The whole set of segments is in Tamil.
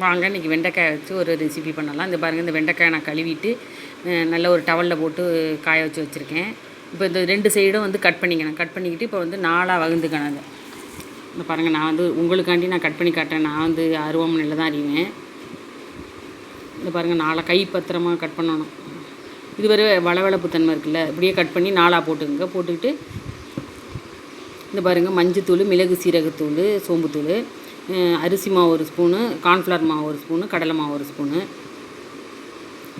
வாங்க இன்றைக்கி வெண்டைக்காய் வச்சு ஒரு ரெசிபி பண்ணலாம். இந்த பாருங்கள், இந்த வெண்டைக்காயை நான் கழுவிட்டு நல்ல ஒரு டவலில் போட்டு காய வச்சு வச்சுருக்கேன். இப்போ இந்த 2 சைடும் வந்து கட் பண்ணிக்கணும். கட் பண்ணிக்கிட்டு இப்போ வந்து 4ஆக வகுந்துக்கணும். அதை இந்த பாருங்கள், நான் வந்து உங்களுக்காண்டி நான் கட் பண்ணி காட்டுறேன். நான் வந்து அருவாமனையில் தான் அறிவேன். இந்த பாருங்கள், 4 கை பத்திரமாக கட் பண்ணணும். இது வரை வளவளப்பு தன்மை இருக்குல்ல, இப்படியே கட் பண்ணி 4ஆக போட்டுக்கோங்க. போட்டுக்கிட்டு இந்த பாருங்கள், மஞ்சத்தூள், மிளகு சீரகத்தூள், சோம்புத்தூள், அரிசி மாவு 1 ஸ்பூனு, கார்ன்ஃப்ளவர் மாவு 1 ஸ்பூனு, கடலை மாவு 1 ஸ்பூனு,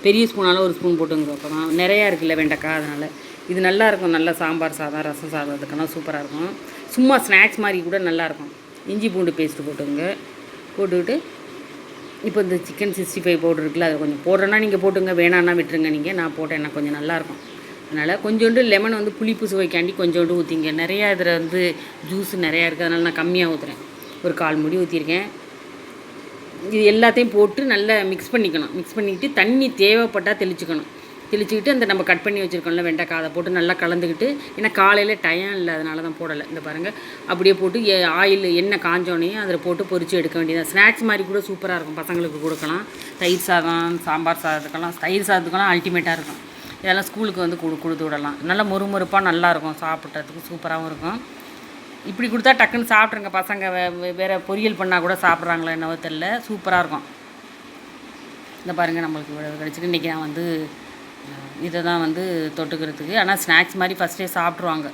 பெரிய ஸ்பூனால் 1 ஸ்பூன் போட்டுங்க. அப்போ தான் நிறையா இருக்குல்ல வெண்டைக்காய், அதனால் இது நல்லாயிருக்கும். நல்லா சாம்பார் சாதம், ரசம் சாதம் அதுக்கெல்லாம் சூப்பராக இருக்கும். சும்மா ஸ்நாக்ஸ் மாதிரி கூட நல்லாயிருக்கும். இஞ்சி பூண்டு பேஸ்ட்டு போட்டுங்க. போட்டுக்கிட்டு இப்போ இந்த சிக்கன் 65 பவுடர் இருக்குல்ல, அதை கொஞ்சம் போடுறேன்னா நீங்கள் போட்டுங்க, வேணான்னா விட்டுருங்க. நீங்கள் நான் போட்டேன், எனக்கு கொஞ்சம் நல்லாயிருக்கும். அதனால் கொஞ்சோண்டு லெமன் வந்து புளிப்பு சுவைக்காண்டி கொஞ்சோண்டு ஊற்றிங்க. நிறையா இதில் வந்து ஜூஸ் நிறையா இருக்குது, அதனால் நான் கம்மியாக ஊற்றுறேன். ஒரு 1/4 மூடி ஊற்றிருக்கேன். இது எல்லாத்தையும் போட்டு நல்லா மிக்ஸ் பண்ணிக்கணும். மிக்ஸ் பண்ணிக்கிட்டு தண்ணி தேவைப்பட்டால் தெளிச்சுக்கிட்டு அந்த நம்ம கட் பண்ணி வச்சுருக்கோம்ல வெண்டைக்காய், அதை போட்டு நல்லா கலந்துக்கிட்டு, ஏன்னா காலையில் டைம் இல்லை, அதனால தான் போடலை. இந்த பாருங்கள், அப்படியே போட்டு எண்ணெய் காஞ்சோனையும் அதில் போட்டு பொரித்து எடுக்க வேண்டியது. ஸ்நாக்ஸ் மாதிரி கூட சூப்பராக இருக்கும், பசங்களுக்கு கொடுக்கலாம். தயிர் சாதம், சாம்பார் சாதத்துக்கெல்லாம், தயிர் சாதத்துக்கெல்லாம் அல்டிமேட்டாக இருக்கும். இதெல்லாம் ஸ்கூலுக்கு வந்து கொடுத்து விடலாம். நல்லா மொறுமொறுப்பாக நல்லாயிருக்கும், சாப்பிட்றதுக்கு சூப்பராகவும் இருக்கும். இப்படி கொடுத்தா டக்குன்னு சாப்பிட்ருங்க பசங்க. வேறு பொரியல் பண்ணால் கூட சாப்பிட்றாங்களோ என்னவோ தெரில, சூப்பராக இருக்கும். இந்த பாருங்கள், நம்மளுக்கு இவ்வளோ கிடச்சிட்டு இன்றைக்கி நான் வந்து இதை தான் வந்து தொட்டுக்கிறதுக்கு. ஆனால் ஸ்நாக்ஸ் மாதிரி ஃபஸ்ட்டே சாப்பிட்ருவாங்க.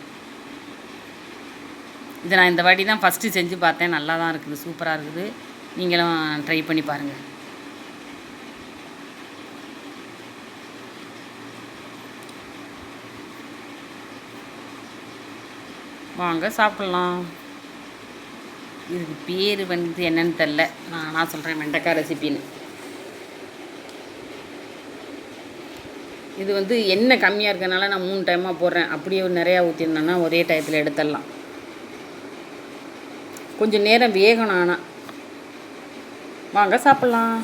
இதை நான் இந்த வாட்டி தான் ஃபஸ்ட்டு செஞ்சு பார்த்தேன். நல்லா தான் இருக்குது, சூப்பராக இருக்குது. நீங்களும் ட்ரை பண்ணி பாருங்கள். வாங்க சாப்பிட்லாம். இதுக்கு பேர் வந்து என்னன்னு தெரில, நான் சொல்கிறேன் வெண்டைக்காய் ரெசிபின்னு. இது வந்து எண்ணெய் கம்மியாக இருக்கிறதுனால நான் 3 டைமாக போடுறேன். அப்படியே நிறையா ஊற்றிருந்தேன்னா ஒரே டயத்தில் எடுத்துடலாம். கொஞ்சம் நேரம் வேகணும். ஆனால் வாங்க சாப்பிட்லாம்.